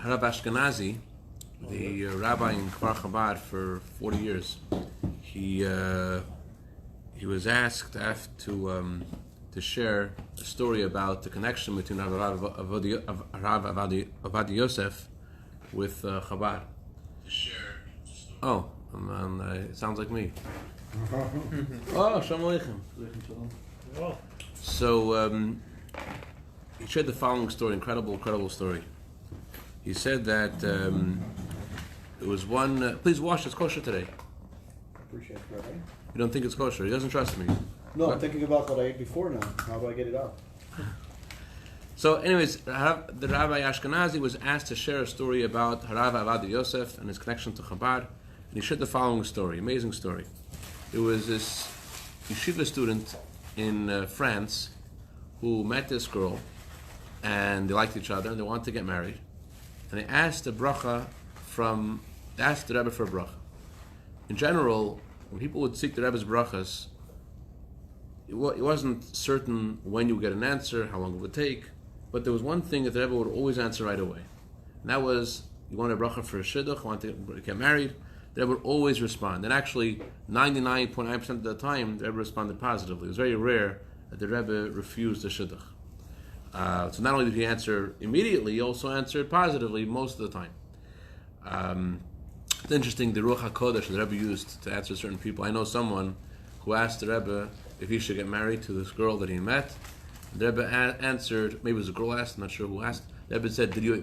Rabbi Ashkenazi, the rabbi in Kfar Chabad for 40 years, he was asked to share a story about the connection between Rav Avodah Yosef with Chabad. To share. Oh, it sounds like me. Oh, Shalom Aleichem. So he shared the following story, incredible story. He said that there was one. Please wash. It's kosher today. Appreciate it, Rabbi. You don't think it's kosher? He doesn't trust me. No, I'm thinking about what I ate before now. How do I get it out? So, anyways, the Rabbi Ashkenazi was asked to share a story about Rav Avodah Yosef and his connection to Chabad, and he shared the following story, amazing story. It was this yeshiva student in France who met this girl, and they liked each other, and they wanted to get married, and they asked the Rebbe for a bracha. In general, when people would seek the Rebbe's brachas, it wasn't certain when you would get an answer, how long it would take, but there was one thing that the Rebbe would always answer right away. And that was, you want a bracha for a shidduch, want to get married, the Rebbe would always respond. And actually, 99.9% of the time, the Rebbe responded positively. It was very rare that the Rebbe refused a shidduch. So not only did he answer immediately, he also answered positively most of the time. It's interesting, the Ruach HaKodesh the Rebbe used to answer certain people. I know someone who asked the Rebbe if he should get married to this girl that he met. The Rebbe answered, maybe it was a girl asked, I'm not sure who asked. The Rebbe said, "Did you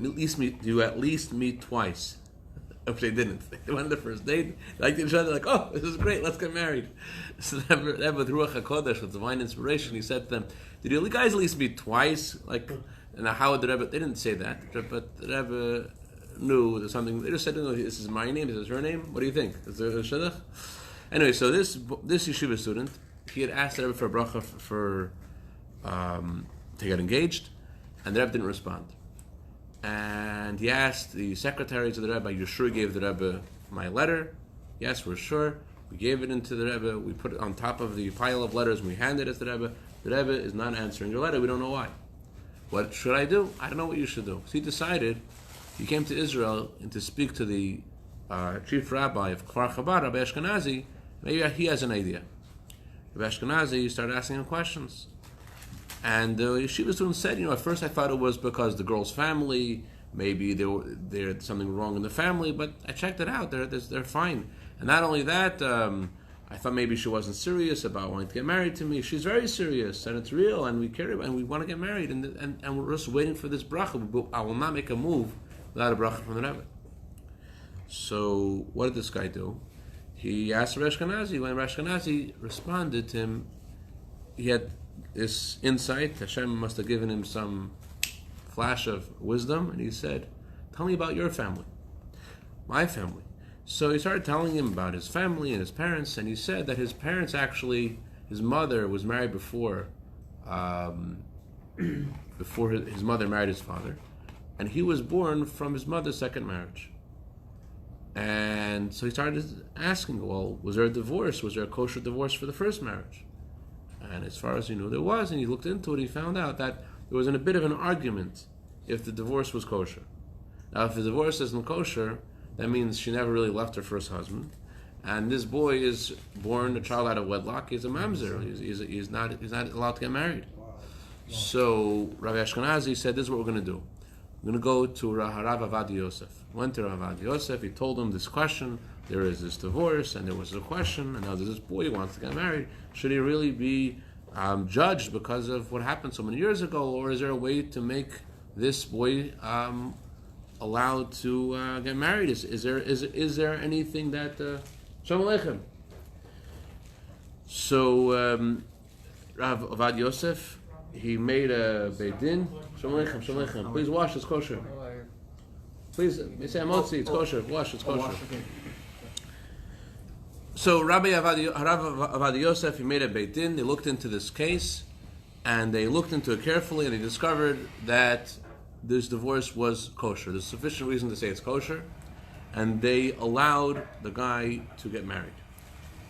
at least meet twice?" Which they didn't. They went on the first date, they liked each other, like, oh, this is great, let's get married. So the Rebbe with Ruach HaKodesh, with divine inspiration, he said to them, "Did you guys at least meet twice?" Like, and how would the Rebbe? They didn't say that, but the Rebbe knew something. They just said, "No, this is my name. This is her name. What do you think? Is there a shidduch?" Anyway, so this yeshiva student, he had asked the Rebbe for a bracha to get engaged, and the Rebbe didn't respond. And he asked the secretaries of the Rebbe, "You sure gave the Rebbe my letter?" "Yes, we're sure." We gave it into the Rebbe. We put it on top of the pile of letters, and we handed it to the Rebbe. The Rebbe is not answering your letter. We don't know why. What should I do? I don't know what you should do. So he decided. He came to Israel and to speak to the chief rabbi of Kfar Chabad, Rabbi Ashkenazi. Maybe he has an idea. Rabbi Ashkenazi started asking him questions. And the yeshiva student said, at first I thought it was because the girl's family, maybe there's something wrong in the family, but I checked it out, they're fine. And not only that, I thought maybe she wasn't serious about wanting to get married to me. She's very serious, and it's real, and we care about, and we want to get married, and we're just waiting for this bracha. I will not make a move without a bracha from the Rebbe. So what did this guy do? He asked Rabbi Ashkenazi. When Rabbi Ashkenazi responded to him, he had this insight. Hashem must have given him some flash of wisdom, and he said, "Tell me about your family." "My family." So he started telling him about his family and his parents, and he said that his parents actually, his mother was married before his mother married his father, and he was born from his mother's second marriage. And so he started asking, well, was there a divorce? Was there a kosher divorce for the first marriage? And as far as he knew, there was, and he looked into it, he found out that there was a bit of an argument if the divorce was kosher. Now, if the divorce isn't kosher, that means she never really left her first husband, and this boy is born a child out of wedlock. He's a mamzer. He's not allowed to get married. So Rabbi Ashkenazi said, "This is what we're going to do. We're going to go to Rav Avodah Yosef." Went to Rav Avodah Yosef. He told him this question. There is this divorce, and there was a question, and now there's this boy who wants to get married. Should he really be judged because of what happened so many years ago, or is there a way to make this boy allowed to get married? Is there anything that Shalom Aleichem? So Rav Avodah Yosef, he made a Beit Din. Shalom Aleichem, Shalom Aleichem. Please wash, it's kosher. Please, say Amotzi, it's kosher. Wash, it's kosher. So Rav Avodah Yosef, he made a Beit Din. They looked into this case, and they looked into it carefully, and they discovered that this divorce was kosher. There's sufficient reason to say it's kosher, and they allowed the guy to get married.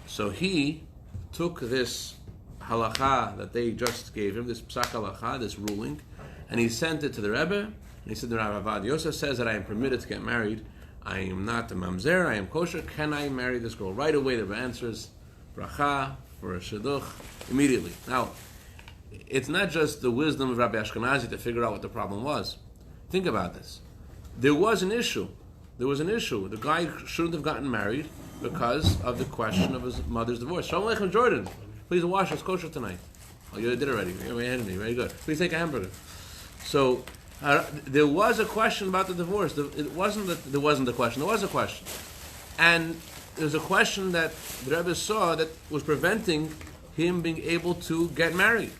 So he took this halacha that they just gave him, this psak halacha, this ruling, and he sent it to the Rebbe, And he said, the Rabbi Avad Yosef says that I am permitted to get married. I am not a mamzer, I am kosher. Can I marry this girl? Right away, the answer is bracha for a shidduch immediately. Now, it's not just the wisdom of Rabbi Ashkenazi to figure out what the problem was. Think about this. There was an issue. The guy shouldn't have gotten married because of the question of his mother's divorce. Shalom Aleichem, Jordan. Please wash us kosher tonight. Oh, you did it already. You're ahead of me. Very good. Please take a hamburger. So, there was a question about the divorce. It wasn't that there wasn't a question. There was a question. And there's a question that the Rebbe saw that was preventing him being able to get married.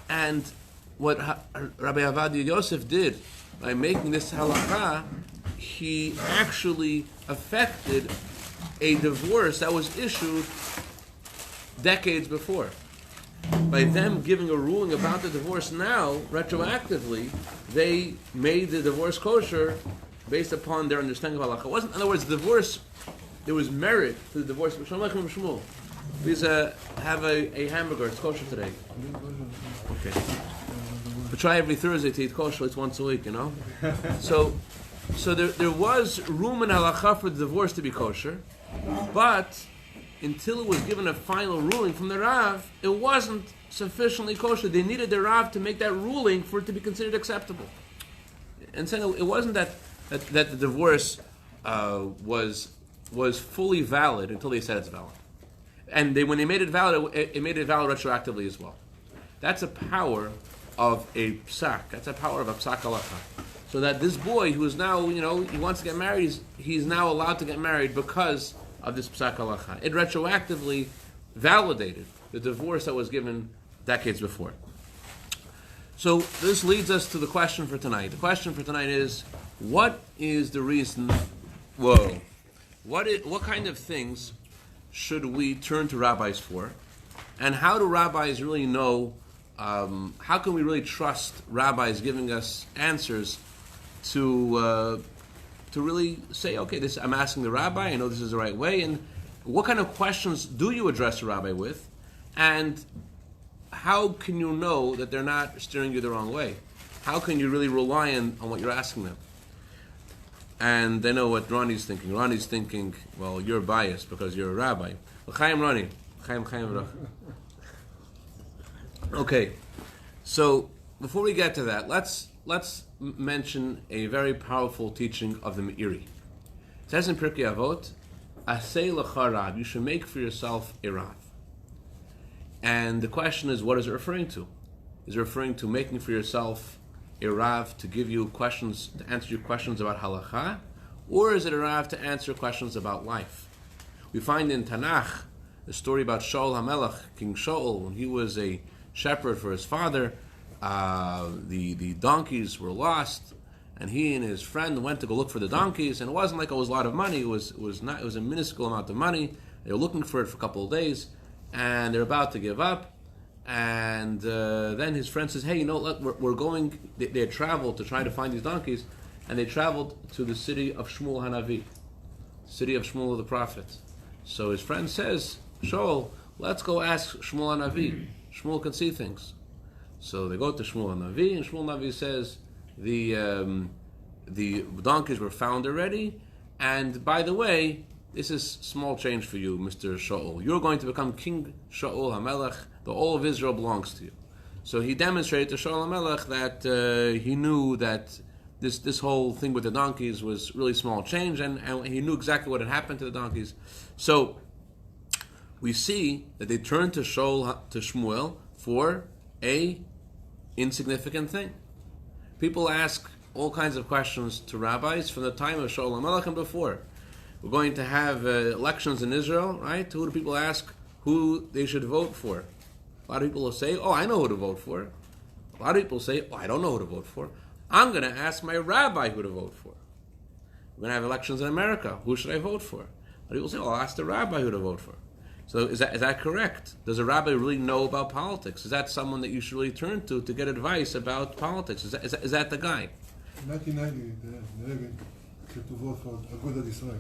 And what Rabbi Avad Yosef did by making this halacha, he actually affected a divorce that was issued decades before. By them giving a ruling about the divorce now, retroactively, they made the divorce kosher based upon their understanding of halacha. In other words, the divorce, there was merit to the divorce. Please have a hamburger. It's kosher today. Okay. But try every Thursday to eat kosher. It's once a week, you know. So there was room in halacha for the divorce to be kosher, but until it was given a final ruling from the Rav, it wasn't sufficiently kosher. They needed the Rav to make that ruling for it to be considered acceptable. And saying it wasn't that the divorce was fully valid until they said it's valid. And when they made it valid, it made it valid retroactively as well. That's a power of a psak. That's a power of a psak halacha. So that this boy who is now, he wants to get married, he's now allowed to get married because of this psak halacha. It retroactively validated the divorce that was given decades before. So this leads us to the question for tonight. The question for tonight is, what is the reason? What kind of things should we turn to rabbis for, and how do rabbis really know? How can we really trust rabbis giving us answers to really say, okay, I'm asking the rabbi, I know this is the right way, and what kind of questions do you address the rabbi with, and how can you know that they're not steering you the wrong way? How can you really rely on what you're asking them? And they know what Ronnie's thinking. Ronnie's thinking, well, you're biased because you're a rabbi. L'chaim Ronnie. L'chaim. Okay, so before we get to that, let's mention a very powerful teaching of the Meiri. It says in Pirkei Avot, Asei lecha Rav, you should make for yourself a Rav. And the question is, what is it referring to? Is it referring to making for yourself a Rav to give you questions, to answer you questions about halacha, or is it a Rav to answer questions about life? We find in Tanakh the story about Shaul HaMelech, King Shaul, when he was a shepherd for his father. The donkeys were lost, and he and his friend went to go look for the donkeys. And it wasn't like it was a lot of money; it was a minuscule amount of money. They were looking for it for a couple of days, and they're about to give up. And then his friend says, "Hey, we're going." They had traveled to try to find these donkeys, and they traveled to the city of Shmuel Hanavi, city of Shmuel the prophet. So his friend says, "Shaul, let's go ask Shmuel Hanavi. Shmuel can see things." So they go to Shmuel Hanavi, and Shmuel Hanavi says, the donkeys were found already, and by the way, this is small change for you, Mr. Shaul. You're going to become King Shaul HaMelech. The all of Israel belongs to you. So he demonstrated to Shaul HaMelech that he knew that this whole thing with the donkeys was really small change, and he knew exactly what had happened to the donkeys. So we see that they turned to Shmuel for a insignificant thing. People ask all kinds of questions to rabbis from the time of Shaul HaMelech and before. We're going to have elections in Israel, right? Who do people ask who they should vote for? A lot of people will say, oh, I know who to vote for. A lot of people say, oh, I don't know who to vote for. I'm going to ask my rabbi who to vote for. We're going to have elections in America. Who should I vote for? A lot of people say, oh, I'll ask the rabbi who to vote for. So is that correct? Does a rabbi really know about politics? Is that someone that you should really turn to get advice about politics? Is that the guy? 1990, to vote for Agudat Israel.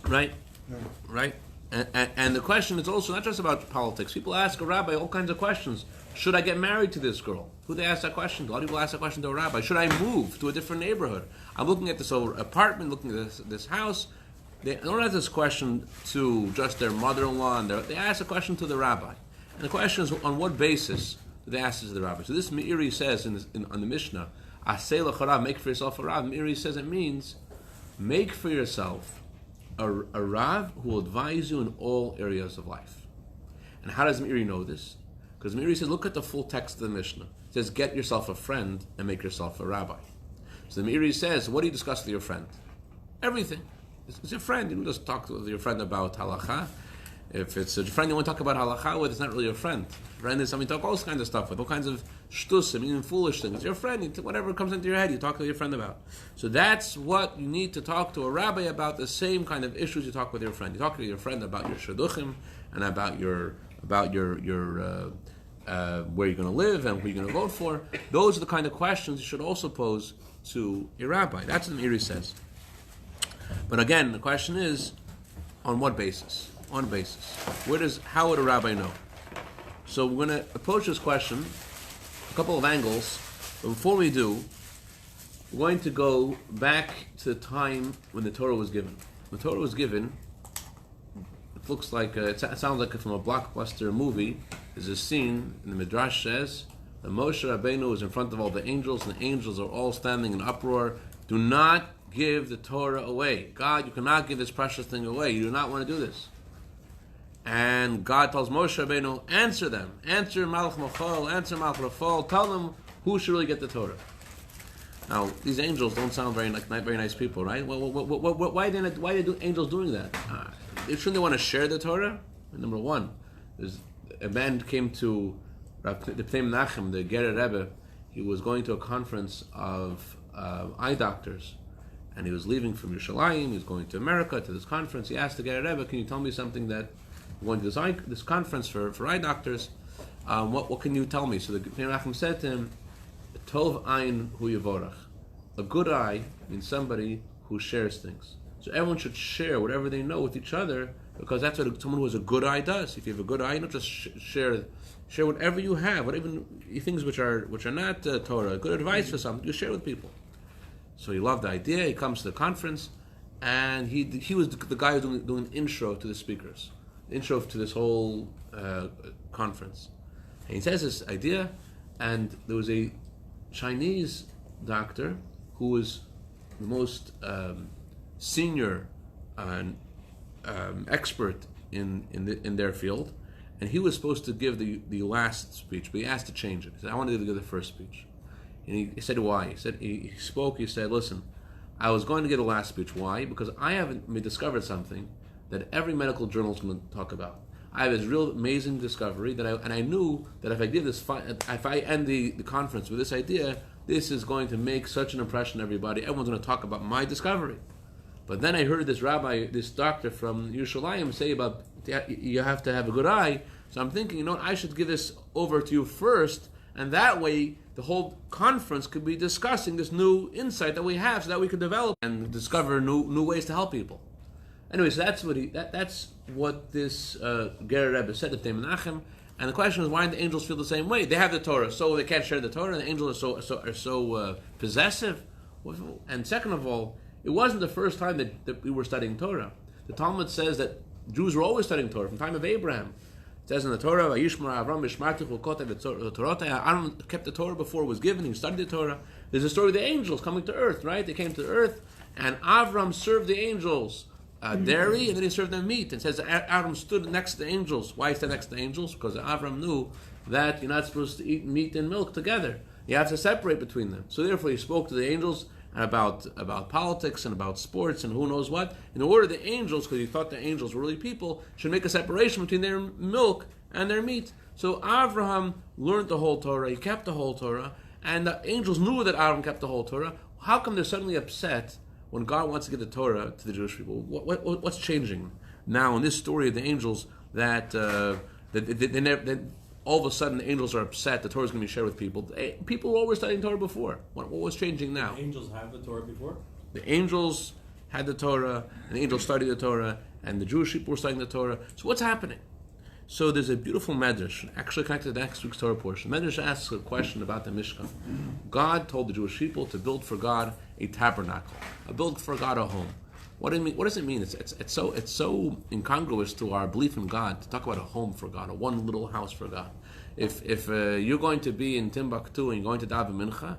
Right. Yeah. Right. And the question is also not just about politics. People ask a rabbi all kinds of questions. Should I get married to this girl? Who they ask that question to? A lot of people ask that question to a rabbi. Should I move to a different neighborhood? I'm looking at this apartment, looking at this house. They don't ask this question to just their mother-in-law. And they ask a question to the rabbi. And the question is, on what basis do they ask this to the rabbi? So this Meiri says on the Mishnah, Aseh l'charav, make for yourself a rav. Meiri says it means, make for yourself a rav who will advise you in all areas of life. And how does Meiri know this? Because Meiri says, look at the full text of the Mishnah. It says, get yourself a friend and make yourself a rabbi. So the Meiri says, what do you discuss with your friend? Everything. It's your friend. You don't just talk with your friend about halacha. If it's a friend you want to talk about halacha with, it's not really your friend. Friend is somebody you talk all kinds of stuff with, all kinds of shtusim, even foolish things. Your friend, whatever comes into your head, you talk to your friend about. So that's what you need to talk to a rabbi about, the same kind of issues you talk with your friend. You talk to your friend about your shidduchim and about your where you're going to live and who you're going to vote for. Those are the kind of questions you should also pose to a rabbi. That's what the Meiri says. But again, the question is, on what basis? On basis. How would a rabbi know? So we're going to approach this question a couple of angles. But before we do, we're going to go back to the time when the Torah was given. The Torah was given, it looks like, it sounds like from a blockbuster movie. There's a scene, in the Midrash says, that Moshe Rabbeinu is in front of all the angels, and the angels are all standing in uproar. Do not give the Torah away. God, you cannot give this precious thing away. You do not want to do this. And God tells Moshe Rabbeinu, answer them. Answer Malach Machol, answer Malach Rafal. Tell them who should really get the Torah. Now, these angels don't sound very nice people, right? Why are angels doing that? Shouldn't they want to share the Torah? Number one, a man came to the Pnei Menachem, the Gerer Rebbe. He was going to a conference of eye doctors, and he was leaving from Yerushalayim. He was going to America to this conference. He asked the Gerer Rebbe, "Can you tell me something that I'm going to this conference for eye doctors? What can you tell me?" So the Pnei Menachem said to him, "Tov ayin hu yivorach." A good eye means somebody who shares things. So everyone should share whatever they know with each other, because that's what someone who has a good eye does. If you have a good eye, you don't just share whatever you have, what even things which are not Torah, good advice for something, you share with people. So he loved the idea. He comes to the conference, and he was the guy who was doing an intro to the speakers, intro to this whole conference. And he says this idea, and there was a Chinese doctor who was the most senior expert in their field, and he was supposed to give the last speech, but he asked to change it. He said, "I wanted to give the first speech." And he said, "Why?" He said, he spoke, he said, "Listen, I was going to give the last speech. Why? Because I haven't discovered something that every medical journal is going to talk about. I have this real amazing discovery and I knew that if I end the conference with this idea, this is going to make such an impression on everybody. Everyone's going to talk about my discovery. But then I heard this doctor from Yerushalayim say about you have to have a good eye. So I'm thinking, I should give this over to you first, and that way the whole conference could be discussing this new insight that we have, so that we could develop and discover new ways to help people." Anyway, so that's what this Gerer Rebbe said to Pnei Menachem. And the question is, why do the angels feel the same way? They have the Torah, so they can't share the Torah, and the angels are so possessive. And second of all, it wasn't the first time that we were studying Torah. The Talmud says that Jews were always studying Torah from the time of Abraham. It says in the Torah, Aaron kept the Torah before it was given. He studied the Torah. There's a story of the angels coming to earth, right? They came to earth, and Avram served the angels dairy, and then he served them meat. It says that Avram stood next to the angels. Why he stood next to the angels? Because Avram knew that you're not supposed to eat meat and milk together. You have to separate between them. So therefore he spoke to the angels about politics and about sports and who knows what. In order the angels, because he thought the angels were really people, should make a separation between their milk and their meat. So Avraham learned the whole Torah, he kept the whole Torah, and the angels knew that Avraham kept the whole Torah. How come they're suddenly upset when God wants to give the Torah to the Jewish people? What's changing now in this story of the angels that all of a sudden the angels are upset the Torah is going to be shared with people? People were always studying Torah before. What was changing now? The angels have the Torah before? The angels had the Torah, and the angels studied the Torah, and the Jewish people were studying the Torah. So what's happening? So there's a beautiful medrash, actually connected to next week's Torah portion. Medrash asks a question about the Mishkan. God told the Jewish people to build for God a tabernacle, build for God a home. What do you mean? What does it mean? It's so incongruous to our belief in God to talk about a home for God, a one little house for God. If you're going to be in Timbuktu and you're going to daven mincha,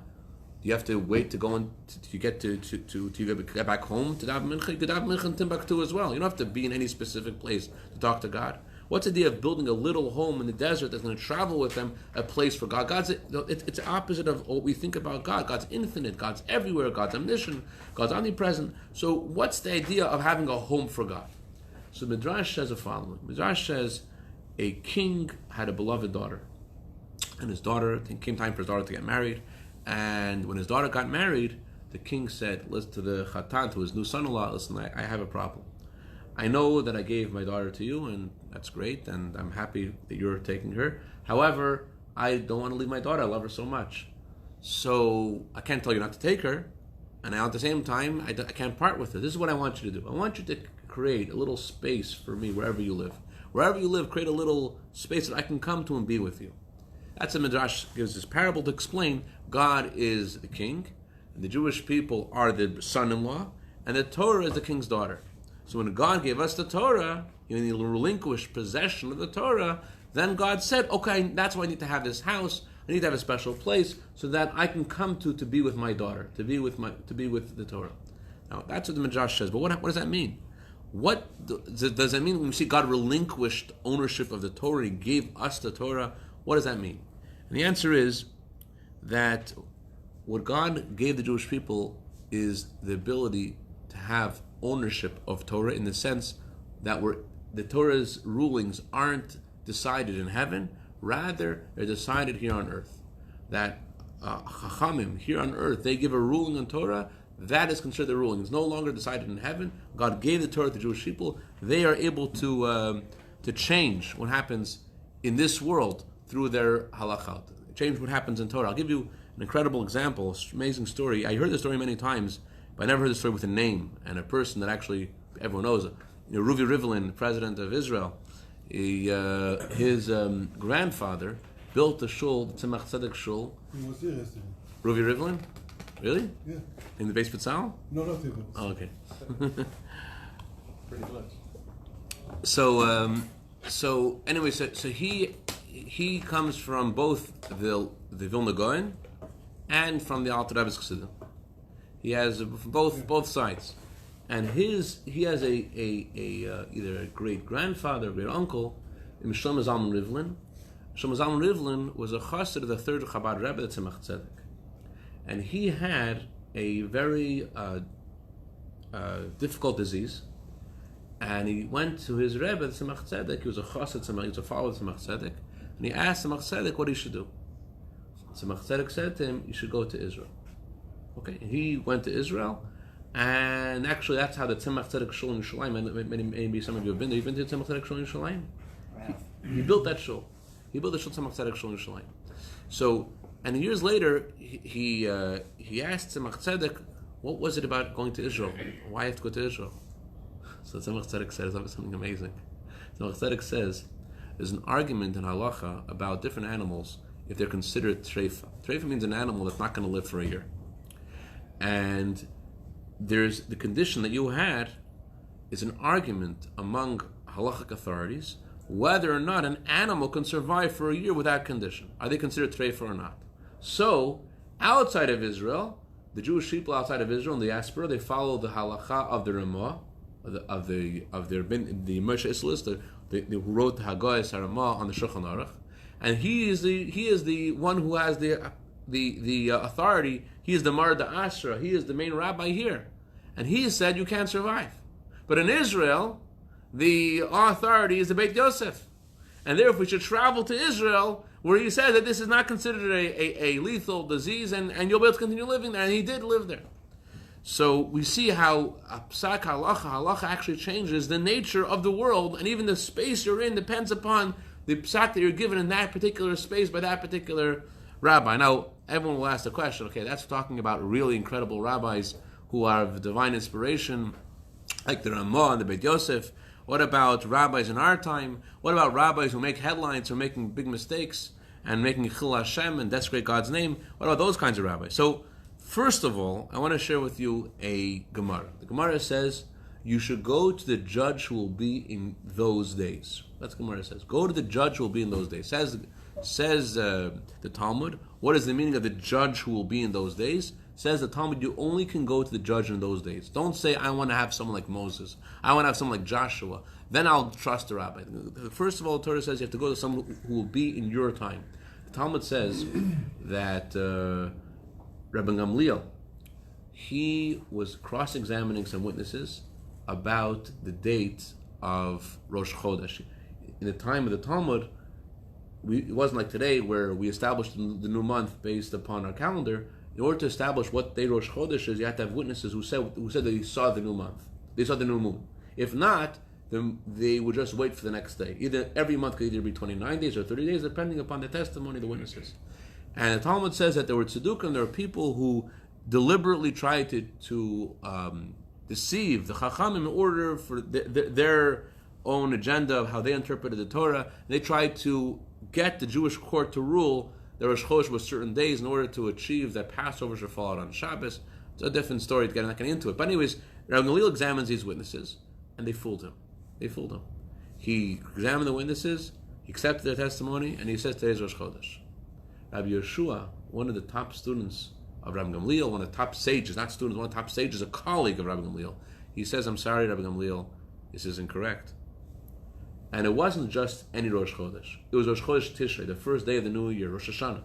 you have to wait to go to get back home to daven mincha. You could daven mincha in Timbuktu as well. You don't have to be in any specific place to talk to God. What's the idea of building a little home in the desert that's going to travel with them, a place for God? It's opposite of what we think about God. God's infinite, God's everywhere, God's omniscient, God's omnipresent. So what's the idea of having a home for God? So Midrash says the following. Midrash says a king had a beloved daughter. And his daughter, it came time for his daughter to get married. And when his daughter got married, the king said, listen to the chatan, to his new son-in-law, listen, I have a problem. I know that I gave my daughter to you, and that's great, and I'm happy that you're taking her. However, I don't want to leave my daughter. I love her so much. So I can't tell you not to take her, and at the same time, I can't part with her. This is what I want you to do. I want you to create a little space for me wherever you live. Wherever you live, create a little space that I can come to and be with you. That's a Midrash gives this parable to explain God is the king, and the Jewish people are the son-in-law, and the Torah is the king's daughter. So when God gave us the Torah, in the relinquished possession of the Torah, then God said, okay, that's why I need to have this house. I need to have a special place so that I can come to be with my daughter, to be with the Torah. Now that's what the Midrash says. But what does that mean? What does that mean when we see God relinquished ownership of the Torah? He gave us the Torah. What does that mean? And the answer is that what God gave the Jewish people is the ability to have ownership of Torah in the sense that the Torah's rulings aren't decided in heaven, rather they're decided here on earth. That Chachamim here on earth, they give a ruling on Torah, that is considered the ruling. It's no longer decided in heaven. God gave the Torah to the Jewish people. They are able to change what happens in this world through their halacha, change what happens in Torah. I'll give you an incredible example, amazing story. I heard this story many times, but I never heard the story with a name and a person that actually everyone knows. Rabbi Rivlin, president of Israel, his grandfather built the shul, the Tzemach Tzedek shul. He was here yesterday. Rabbi Rivlin? Really? Yeah. In the Bais Bezalel? No, not even. Oh, okay. Pretty close. So anyway, so he comes from both the Vilna Gaon and from the Alter Rebbe's Chassidim. He has both sides, and he has a either a great grandfather, or great uncle, Shlomo Zalman Rivlin. Shlomo Zalman Rivlin was a chassid of the third Chabad Rebbe, the Tzemach Tzedek, and he had a very difficult disease, and he went to his Rebbe, the Tzemach Tzedek. He was a chassid, he was a follower of Tzemach Tzedek, and he asked Tzemach Tzedek what he should do. Tzemach Tzedek said to him, "You should go to Israel." Okay, he went to Israel, and actually that's how the Tzemach Tzedek shul in Yerushalayim, maybe some of you have been there. You've been to the Tzemach Tzedek shul in Yerushalayim? He built that shul. He built the shul Tzemach Tzedek shul in Yerushalayim. So, and years later, he asked Tzemach Tzedek, what was it about going to Israel? Why have to go to Israel? So Tzemach Tzedek says something amazing. Tzemach Tzedek says, there's an argument in halacha about different animals if they're considered treifa. Treifa means an animal that's not going to live for a year. And there's the condition that you had is an argument among halachic authorities whether or not an animal can survive for a year without condition. Are they considered treifa or not? So, outside of Israel, the Jewish people outside of Israel in the diaspora, they follow the halacha of the Ramah, of the Moshe Islis, who wrote the Haggais Ramah on the Shulchan Aruch, and he is the one who has the authority. He is the Mar Asra. He is the main rabbi here, and he said you can't survive. But in Israel, the authority is the Beit Yosef, and therefore we should travel to Israel, where he said that this is not considered a lethal disease, and you'll be able to continue living there. And he did live there. So we see how psak halacha actually changes the nature of the world, and even the space you're in depends upon the psak that you're given in that particular space by that particular rabbi. Now, everyone will ask the question, okay, that's talking about really incredible rabbis who are of divine inspiration, like the Ramah and the Beit Yosef. What about rabbis in our time? What about rabbis who make headlines or making big mistakes and making chil Hashem and desecrate God's name? What about those kinds of rabbis? So, first of all, I want to share with you a Gemara. The Gemara says you should go to the judge who will be in those days. That's what Gemara says. Go to the judge who will be in those days. Says the Talmud. What is the meaning of the judge who will be in those days? Says the Talmud, you only can go to the judge in those days. Don't say, I want to have someone like Moses. I want to have someone like Joshua. Then I'll trust the rabbi. First of all, the Torah says you have to go to someone who will be in your time. The Talmud says that Rabbi Gamliel, he was cross-examining some witnesses about the date of Rosh Chodesh. In the time of the Talmud, it wasn't like today where we established the new month based upon our calendar. In order to establish what day Rosh Chodesh is, you have to have witnesses who said they saw the new month. They saw the new moon. If not, then they would just wait for the next day. Either every month could either be 29 days or 30 days, depending upon the testimony of the witnesses. And the Talmud says that there were tzedukkim, there were people who deliberately tried to deceive the chachamim in order for their own agenda of how they interpreted the Torah. They tried to get the Jewish court to rule that Rosh Chodesh was certain days in order to achieve that Passover should fall out on Shabbos. It's a different story to get not getting into it. But anyways, Rabbi Gamliel examines these witnesses, and they fooled him. He examined the witnesses, he accepted their testimony, and he says today's Rosh Chodesh. Rabbi Yeshua, one of the top students of Rabbi Gamliel, one of the top sages, not students, one of the top sages, a colleague of Rabbi Gamliel, he says, I'm sorry, Rabbi Gamliel, this is incorrect. And it wasn't just any Rosh Chodesh. It was Rosh Chodesh Tishrei, the first day of the new year, Rosh Hashanah.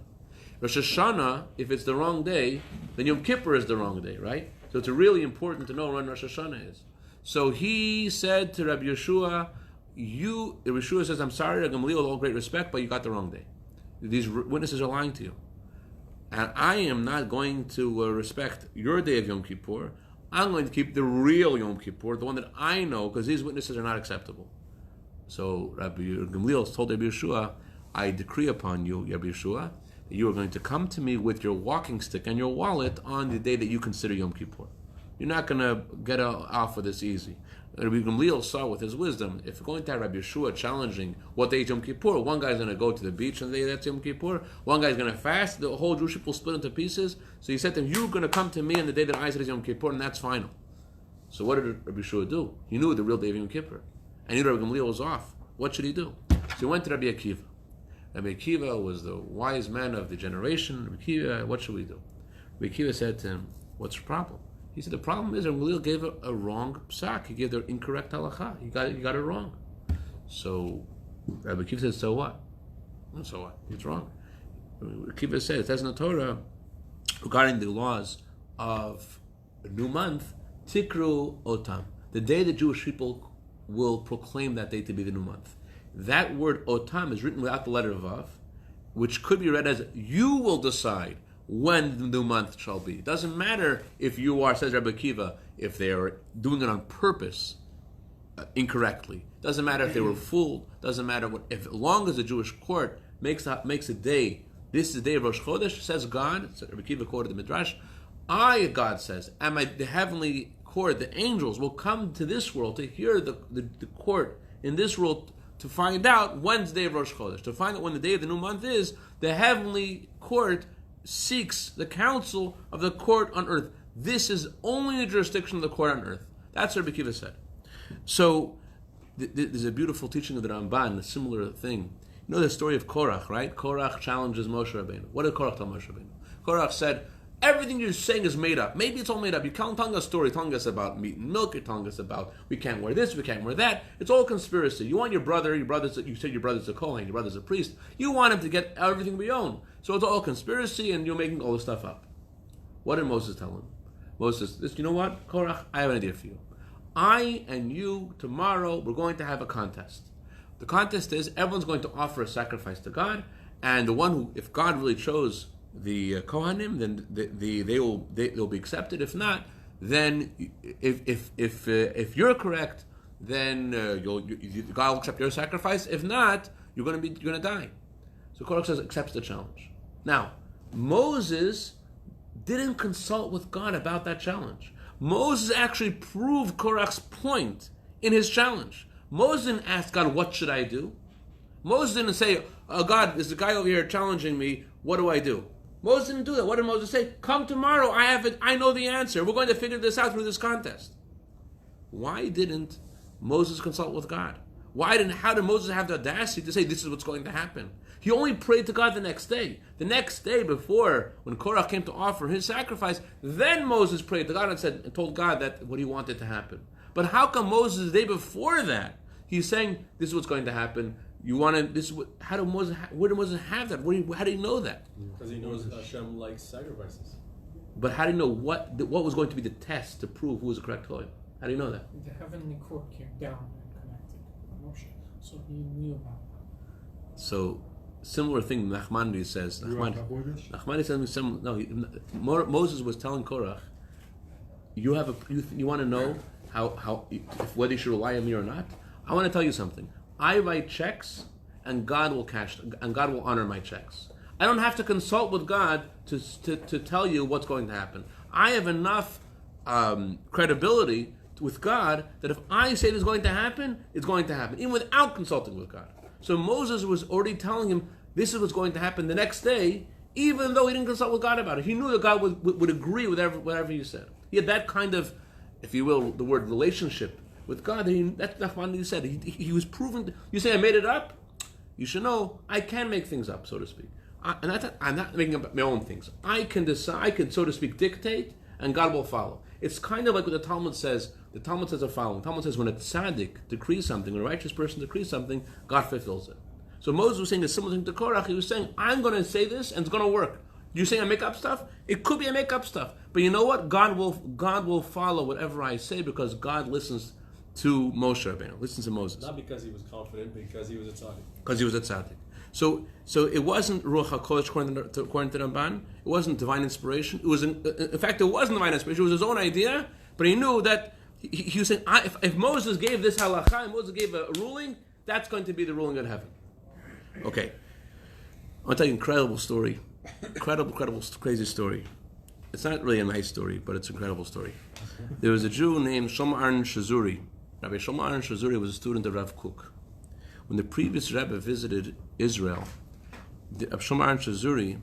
Rosh Hashanah, if it's the wrong day, then Yom Kippur is the wrong day, right? So it's really important to know when Rosh Hashanah is. So he said to Rabbi Yeshua, Rabbi Yeshua says, I'm sorry, Rabbi Gamliel, with all great respect, but you got the wrong day. These witnesses are lying to you. And I am not going to respect your day of Yom Kippur. I'm going to keep the real Yom Kippur, the one that I know, because these witnesses are not acceptable. So Rabbi Gamliel told Rabbi Yeshua, I decree upon you, Rabbi Yeshua, that you are going to come to me with your walking stick and your wallet on the day that you consider Yom Kippur. You're not going to get off of this easy. Rabbi Gamliel saw with his wisdom, if you're going to have Rabbi Yeshua challenging what day is Yom Kippur, one guy's going to go to the beach on the day that's Yom Kippur, one guy's going to fast, the whole Jewish people split into pieces. So he said to him, you're going to come to me on the day that I said is Yom Kippur, and that's final. So what did Rabbi Yeshua do? He knew the real day of Yom Kippur. And he knew Rabbi Gamliel was off. What should he do? So he went to Rabbi Akiva. Rabbi Akiva was the wise man of the generation. Rabbi Akiva, what should we do? Rabbi Akiva said to him, what's the problem? He said, the problem is Rabbi Gamliel gave a wrong psak. He gave the incorrect halacha. He got it wrong. So Rabbi Akiva said, so what? Well, so what? It's wrong. Rabbi Akiva said, it says in the Torah, regarding the laws of a new month, Tikru Otam, the day the Jewish people will proclaim that day to be the new month. That word Otam is written without the letter Vav, which could be read as, you will decide when the new month shall be. It doesn't matter if you are, says Rabbi Akiva, if they are doing it on purpose incorrectly. Doesn't matter if they were fooled. Doesn't matter what, as long as the Jewish court makes a day, this is the day of Rosh Chodesh, says God, Rabbi Akiva quoted the Midrash, God says, the heavenly court, the angels will come to this world to hear the court in this world to find out when's the day of Rosh Chodesh. To find out when the day of the new month is, the heavenly court seeks the counsel of the court on earth. This is only the jurisdiction of the court on earth. That's what Rabbi Akiva said. So there's a beautiful teaching of the Ramban, a similar thing. You know the story of Korach, right? Korach challenges Moshe Rabbeinu. What did Korach tell Moshe Rabbeinu? Korach said, everything you're saying is made up. Maybe it's all made up. You're telling us a story, telling us about meat and milk. You're telling us about we can't wear this, we can't wear that. It's all conspiracy. You want you said your brother's a Kohen, your brother's a priest. You want him to get everything we own. So it's all conspiracy, and you're making all this stuff up. What did Moses tell him? Moses says, you know what, Korach, I have an idea for you. I and you, tomorrow, we're going to have a contest. The contest is everyone's going to offer a sacrifice to God, and the one who, if God really chose the Kohanim, then they'll be accepted. If not, then if you're correct, then God will accept your sacrifice. If not, you're going to die. So Korach says accepts the challenge. Now Moses didn't consult with God about that challenge. Moses actually proved Korach's point in his challenge. Moses didn't ask God, what should I do? Moses didn't say, oh God, there's a guy over here challenging me, what do I do? Moses didn't do that. What did Moses say? Come tomorrow, I have it, I know the answer. We're going to figure this out through this contest. Why didn't Moses consult with God? How did Moses have the audacity to say this is what's going to happen? He only prayed to God the next day. The next day before, when Korah came to offer his sacrifice, then Moses prayed to God and told God that what he wanted to happen. But how come Moses, the day before that, he's saying this is what's going to happen? Where did Moses have that? How did he know that? Because he knows Hashem likes sacrifices. But how did he know what was going to be the test to prove who was the correct Kohen? How do you know that? The heavenly court came down and connected Moshe, so he knew about that. So, similar thing Nachmanides says. Nachmanides says Moses was telling Korach, you want to know whether you should rely on me or not? I want to tell you something. I write checks, and God will honor my checks. I don't have to consult with God to tell you what's going to happen. I have enough credibility with God that if I say it's going to happen, it's going to happen, even without consulting with God. So Moses was already telling him this is what's going to happen the next day, even though he didn't consult with God about it. He knew that God would agree with whatever he said. He had that kind of, if you will, the word relationship with God. That's what he said. He was proving. You say I made it up? You should know I can make things up, so to speak. I'm not making up my own things. I can decide. I can, so to speak, dictate, and God will follow. It's kind of like what the Talmud says. The Talmud says the following. The Talmud says when a tzaddik decrees something, when a righteous person decrees something, God fulfills it. So Moses was saying a similar thing to Korach. He was saying, I'm going to say this, and it's going to work. You say I make up stuff? It could be I make up stuff. But you know what? God will follow whatever I say because God listens to Moshe Rabbeinu, listens to Moses. Not because he was confident, because he was a tzaddik. Because he was a tzaddik. So it wasn't Ruach HaKodesh according to Ramban. It wasn't divine inspiration. It was in fact, it wasn't divine inspiration. It was his own idea. But he knew that he was saying, if Moses gave this halacha and Moses gave a ruling, that's going to be the ruling in heaven. Okay, I want to tell you an incredible story. Incredible, crazy story. It's not really a nice story, but it's an incredible story. There was a Jew named Shlomo Aaron Shazuri. Rabbi Shlomo Aaron Shazuri was a student of Rav Kook. When the previous Rebbe visited Israel, Shlomo Aaron Shazuri,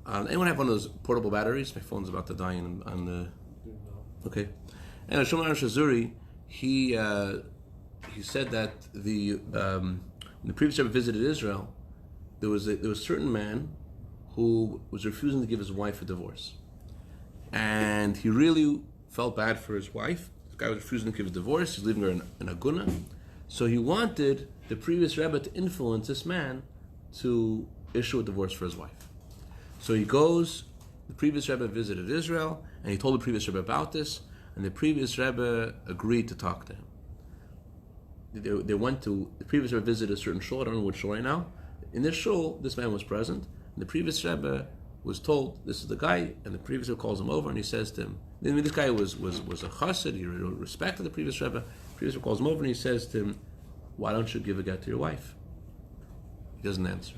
anyone have one of those portable batteries? My phone's about to die on the... Okay. And Shlomo Aaron Shazuri, he said that when the previous Rebbe visited Israel, there was a certain man who was refusing to give his wife a divorce. And he really felt bad for his wife. The guy was refusing to give a divorce. He's leaving her in a guna. So he wanted the previous Rebbe to influence this man to issue a divorce for his wife. So he goes, the previous Rebbe visited Israel, and he told the previous Rebbe about this, and the previous Rebbe agreed to talk to him. They went to, the previous Rebbe visited a certain shul, I don't know which shul right now. In this shul, this man was present, and the previous Rebbe was told, this is the guy, and the previous Rebbe calls him over, and he says to him, this guy was a chassid, he respected the previous Rebbe. The previous Rebbe calls him over, and he says to him, why don't you give a get to your wife? He doesn't answer.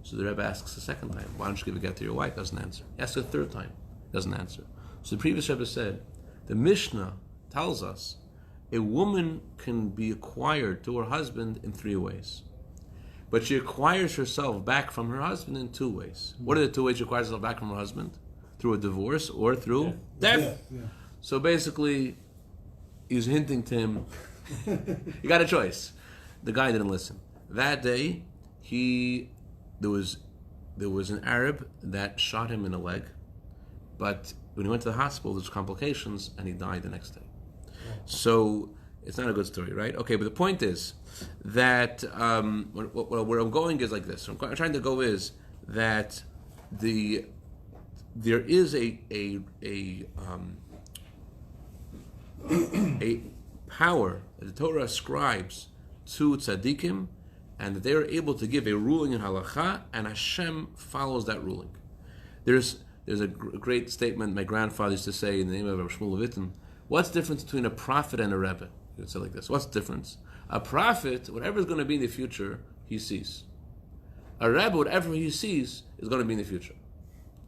So the Rebbe asks the second time, why don't you give a get to your wife? Doesn't answer. He asks the third time, doesn't answer. So the previous Rebbe said, the Mishnah tells us a woman can be acquired to her husband in 3 ways. But she acquires herself back from her husband in 2 ways. What are the 2 ways she acquires herself back from her husband? Through a divorce or through death. Yeah. So basically, he's hinting to him, you got a choice. The guy didn't listen. That day, there was an Arab that shot him in the leg, but when he went to the hospital, there's complications, and he died the next day. So it's not a good story, right? Okay, but the point is that where I'm going is like this. So I'm trying to go is that there is a power that the Torah ascribes to tzaddikim, and that they are able to give a ruling in halacha, and Hashem follows that ruling. There's a great statement my grandfather used to say in the name of Rabbi Moshe Levin. What's the difference between a prophet and a rebbe? You could say like this. What's the difference? A prophet, whatever is going to be in the future, he sees. A rebbe, whatever he sees, is going to be in the future.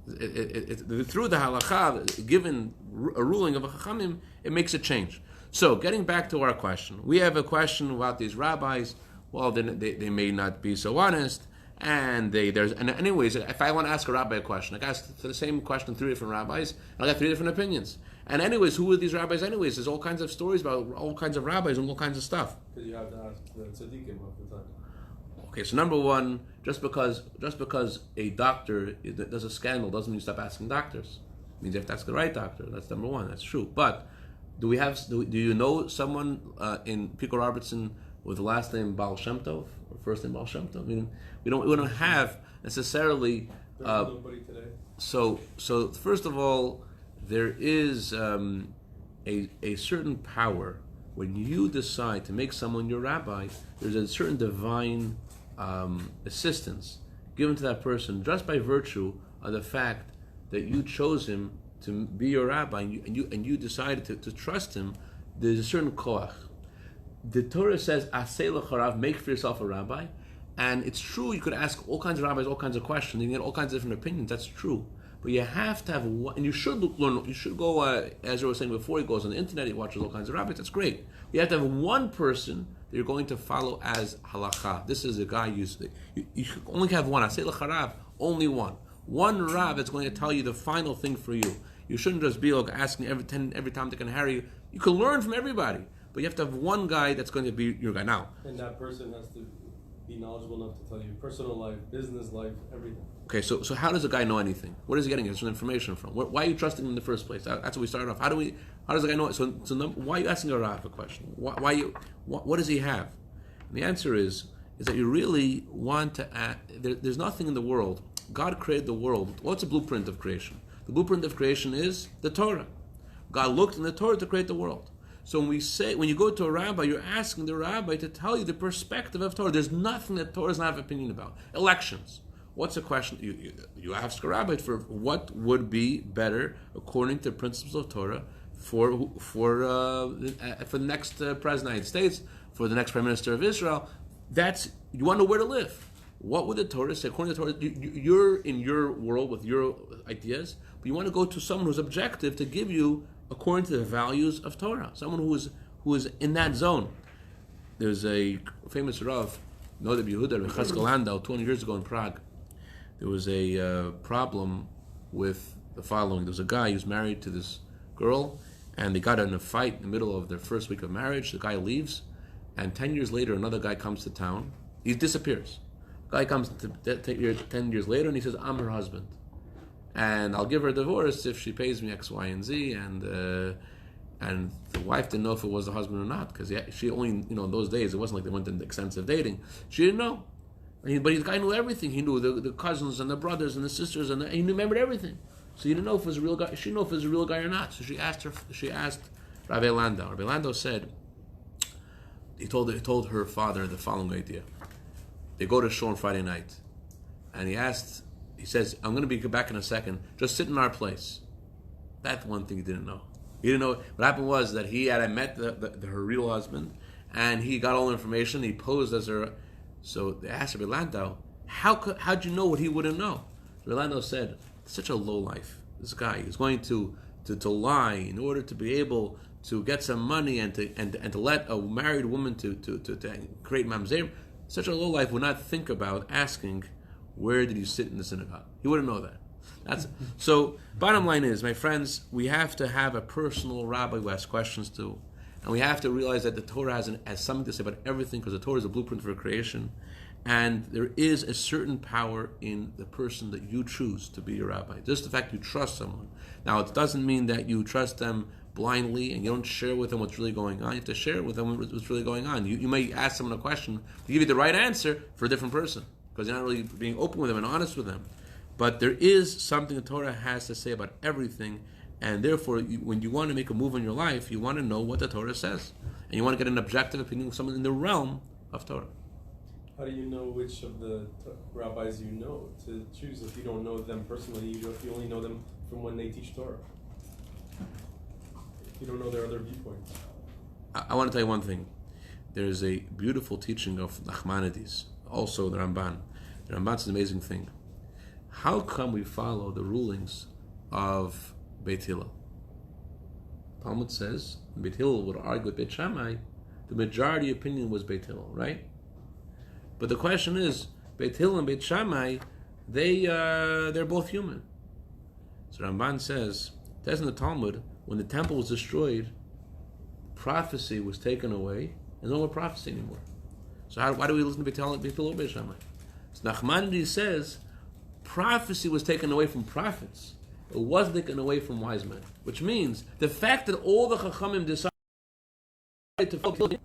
Through the halacha, given a ruling of a chachamim, it makes a change. So, getting back to our question, we have a question about these rabbis. Well, they may not be so honest, and anyways, if I want to ask a rabbi a question, I can ask the same question 3 different rabbis, and I got 3 different opinions. And anyways, who are these rabbis? Anyways, there's all kinds of stories about all kinds of rabbis and all kinds of stuff. Because you have to ask the tzaddikim of the time. Okay, so number one, just because a doctor does a scandal doesn't mean you stop asking doctors. It means if that's the right doctor, that's number one. That's true. But do you know someone in Pico Robertson with the last name Baal Shem Tov or first name Baal Shem Tov? I mean, we don't have necessarily. There's nobody today. So first of all, there is a certain power when you decide to make someone your rabbi. There's a certain divine assistance given to that person just by virtue of the fact that you chose him to be your rabbi and you decided to trust him. There's a certain koach. The Torah says, "Aseh l'charav," make for yourself a rabbi, and it's true. You could ask all kinds of rabbis all kinds of questions. You can get all kinds of different opinions. That's true, but you have to have one, and you should learn. You should go, as I was saying before. He goes on the internet. He watches all kinds of rabbis. That's great. You have to have one person that you're going to follow as halacha. This is a guy you should only have one. Aseh l'charav, only one. One rab that's going to tell you the final thing for you. You shouldn't just be asking every time they can harry. You can learn from everybody, but you have to have one guy that's going to be your guy. Now, and that person has to be knowledgeable enough to tell you personal life, business life, everything. Okay, so how does a guy know anything? What is he getting his information from? Why are you trusting him in the first place? That's what we started off. How does the guy know it? So why are you asking a Rav a question? What does he have? And the answer is that you really want to there's nothing in the world. God created the world. What's the blueprint of creation? The blueprint of creation is the Torah. God looked in the Torah to create the world. So when you go to a rabbi, you're asking the rabbi to tell you the perspective of Torah. There's nothing that Torah doesn't have an opinion about. Elections. What's the question? You ask a rabbi for what would be better according to the principles of Torah for the next president of the United States, for the next prime minister of Israel. You want to know where to live. What would the Torah say? According to the Torah, you're in your world with your ideas, but you want to go to someone who's objective to give you according to the values of Torah. Someone who is in that zone. There's a famous Rav, Noda Yehuda Cheskel Landau, 20 years ago in Prague. There was a problem with the following. There was a guy who's married to this girl, and they got in a fight in the middle of their first week of marriage. The guy leaves, and 10 years later, another guy comes to town. He disappears. The guy comes 10 years later, and he says, "I'm her husband, and I'll give her a divorce if she pays me X, Y, and Z." And the wife didn't know if it was the husband or not, because she only, in those days, it wasn't like they went into extensive dating. She didn't know. But the guy knew everything. He knew the cousins and the brothers and the sisters, and he remembered everything. So he didn't know if it was a real guy. She didn't know if it was a real guy or not. So she asked Rabbi Landau. Rabbi Landau said, he told her father the following idea. They go to shul on Friday night, and he says, "I'm going to be back in a second. Just sit in our place." That's one thing he didn't know. He didn't know. What happened was that he had met her real husband, and he got all the information. He posed as her. So they asked Rabbi Landau, how'd you know what he wouldn't know? Rabbi Landau said, such a low life. This guy is going to lie in order to be able to get some money and to let a married woman to create mamzer. Such a low life would not think about asking, where did you sit in the synagogue? He wouldn't know that. So bottom line is, my friends, we have to have a personal rabbi who asks questions to. And we have to realize that the Torah has something to say about everything, because the Torah is a blueprint for creation. And there is a certain power in the person that you choose to be your rabbi. Just the fact you trust someone. Now, it doesn't mean that you trust them blindly and you don't share with them what's really going on. You have to share with them what's really going on. You may ask someone a question to give you the right answer for a different person, because you're not really being open with them and honest with them. But there is something the Torah has to say about everything. And therefore, when you want to make a move in your life, you want to know what the Torah says. And you want to get an objective opinion of someone in the realm of Torah. How do you know which of the rabbis you know to choose if you don't know them personally, if you only know them from when they teach Torah? If you don't know their other viewpoints. I want to tell you one thing. There's a beautiful teaching of Nachmanides, also the Ramban. The Ramban's an amazing thing. How come we follow the rulings of Beit Hillel? Talmud says Beit Hillel would argue with Beit Shammai. The majority opinion was Beit Hillel, right? But the question is, Beit Hillel and Beit Shammai, they're both human. So Ramban says, that's in the Talmud, when the temple was destroyed, prophecy was taken away, and no more prophecy anymore. So why do we listen to Beit Hillel or Beit Shammai? So Nachmanides says, prophecy was taken away from prophets. It wasn't taken away from wise men. Which means, the fact that all the Chachamim decided to fulfill it